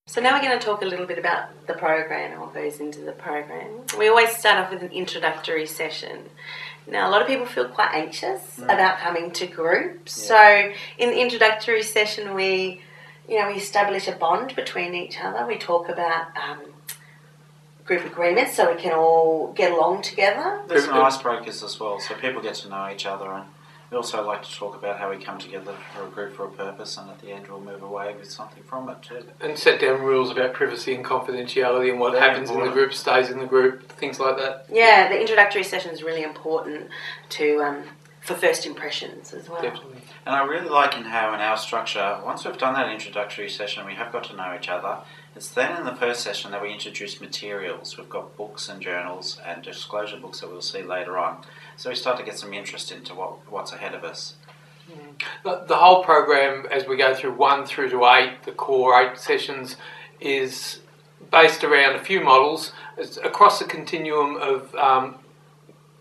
So now we're going to talk a little bit about the program and what goes into the program. We always start off with an introductory session. Now, a lot of people feel quite anxious about coming to groups. Yeah. So in the introductory session, we establish a bond between each other. We talk about group agreements so we can all get along together. There's some icebreakers as well, so people get to know each other. And we also like to talk about how we come together for a group for a purpose, and at the end we'll move away with something from it too. And set down rules about privacy and confidentiality and what happens in the group, stays in the group, things like that. Yeah, the introductory session is really important for first impressions as well. Definitely. And I really like in our structure, once we've done that introductory session, we have got to know each other. It's then in the first session that we introduce materials. We've got books and journals and disclosure books that we'll see later on. So we start to get some interest into what's ahead of us. The whole program, as we go through 1 through to 8, the core 8 sessions, is based around a few models across the continuum of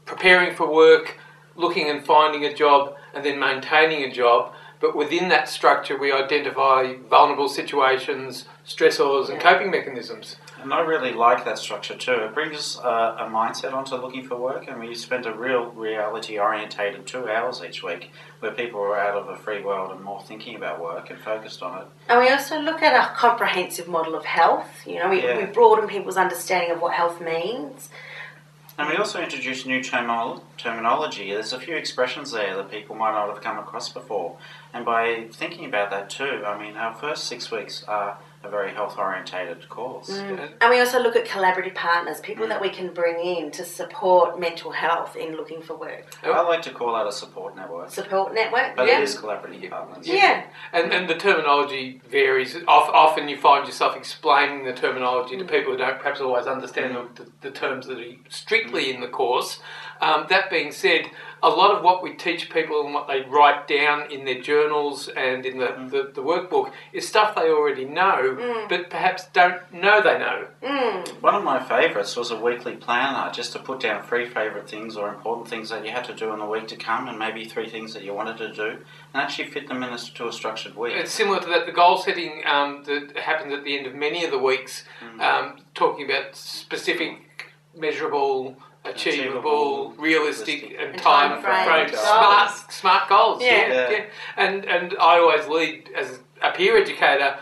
preparing for work, looking and finding a job, and then maintaining a job. But within that structure, we identify vulnerable situations, stressors, and coping mechanisms. And I really like that structure too. It brings a mindset onto looking for work, and we spend a real reality-orientated 2 hours each week where people are out of a free world and more thinking about work and focused on it. And we also look at a comprehensive model of health. We broaden people's understanding of what health means. And we also introduce new terminology. There's a few expressions there that people might not have come across before. And by thinking about that too, our first 6 weeks are a very health-orientated course. And we also look at collaborative partners, people that we can bring in to support mental health in looking for work. I like to call that a support network. Support network, but it is collaborative partners. Yeah. And the terminology varies. Often you find yourself explaining the terminology to people who don't perhaps always understand the terms that are strictly in the course. That being said, a lot of what we teach people and what they write down in their journals and in the workbook is stuff they already know, but perhaps don't know they know. One of my favourites was a weekly planner, just to put down 3 favourite things or important things that you had to do in the week to come, and maybe 3 things that you wanted to do, and actually fit them into a structured week. It's similar to that, the goal setting that happens at the end of many of the weeks, talking about specific, measurable, achievable, realistic, and time frame smart goals. Yeah. And I always lead as a peer educator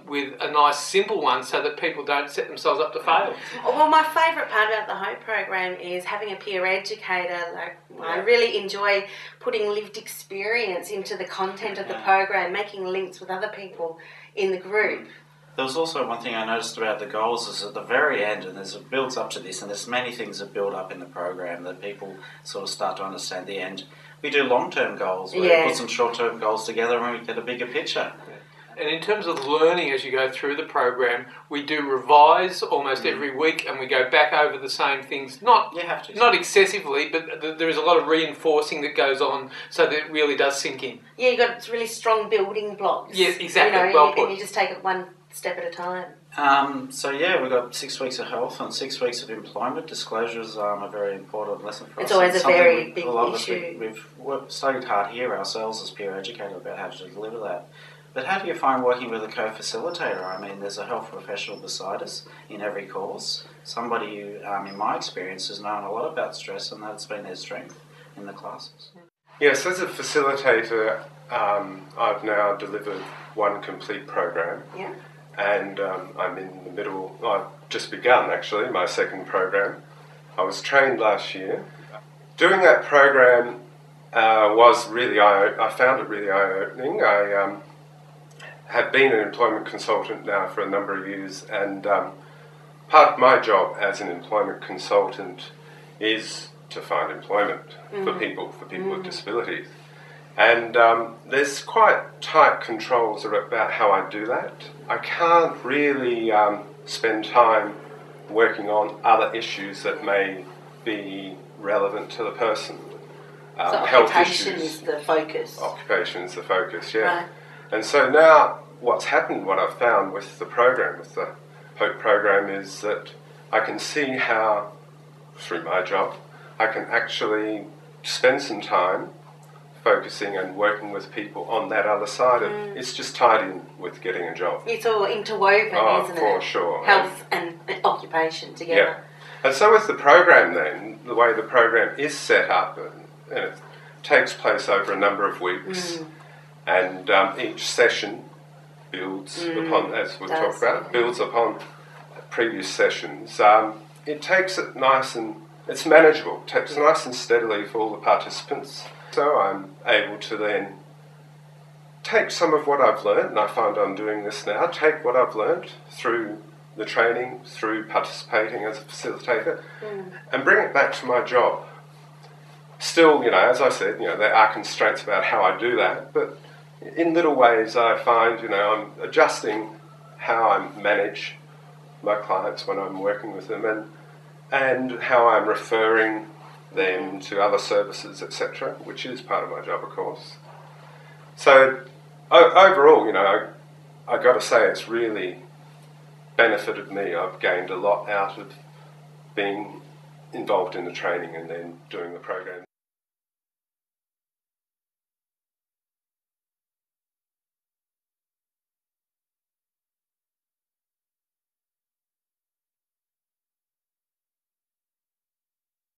with a nice simple one so that people don't set themselves up to fail. Well, my favourite part about the HOPE program is having a peer educator. I really enjoy putting lived experience into the content of the program, making links with other people in the group. There was also one thing I noticed about the goals is at the very end, and it builds up to this, and there's many things that build up in the program that people sort of start to understand the end. We do long-term goals, where we put some short-term goals together and we get a bigger picture. And in terms of learning as you go through the program, we do revise almost every week, and we go back over the same things. Not excessively, but there is a lot of reinforcing that goes on so that it really does sink in. Yeah, you've got really strong building blocks. Yes, exactly. Well put. And you just take it one step at a time. We've got 6 weeks of health and 6 weeks of employment. Disclosures are a very important lesson for us. It's always a very big issue. We've studied hard here ourselves as peer educators about how to deliver that. But how do you find working with a co-facilitator? There's a health professional beside us in every course. Somebody who, in my experience, has known a lot about stress, and that's been their strength in the classes. Yes, as a facilitator, I've now delivered 1 complete program. Yeah. And I'm in the middle, I've just begun actually, my 2nd program. I was trained last year. Doing that program I found it really eye-opening. I have been an employment consultant now for a number of years, and part of my job as an employment consultant is to find employment for people with disabilities. And there's quite tight controls about how I do that. I can't really spend time working on other issues that may be relevant to the person. So health occupation issues. is the focus. Occupation is the focus, yeah. Right. And so now what I've found with the program, with the HOPE program, is that I can see how, through my job, I can actually spend some time focusing and working with people on that other side of it's just tied in with getting a job. It's all interwoven, isn't it? For sure. Health and occupation together. Yeah. And so with the program then, the way the program is set up, and it takes place over a number of weeks, and each session builds upon, as we've talked about, builds upon previous sessions. It takes it nice and it's manageable. It takes it nice and steadily for all the participants. So I'm able to then take some of what I've learned, and I find I'm doing this now, take what I've learned through the training, through participating as a facilitator, and bring it back to my job. Still, as I said, there are constraints about how I do that, but in little ways I find, I'm adjusting how I manage my clients when I'm working with them, and how I'm referring them to other services, etc., which is part of my job, of course. So overall, I've got to say it's really benefited me. I've gained a lot out of being involved in the training and then doing the program.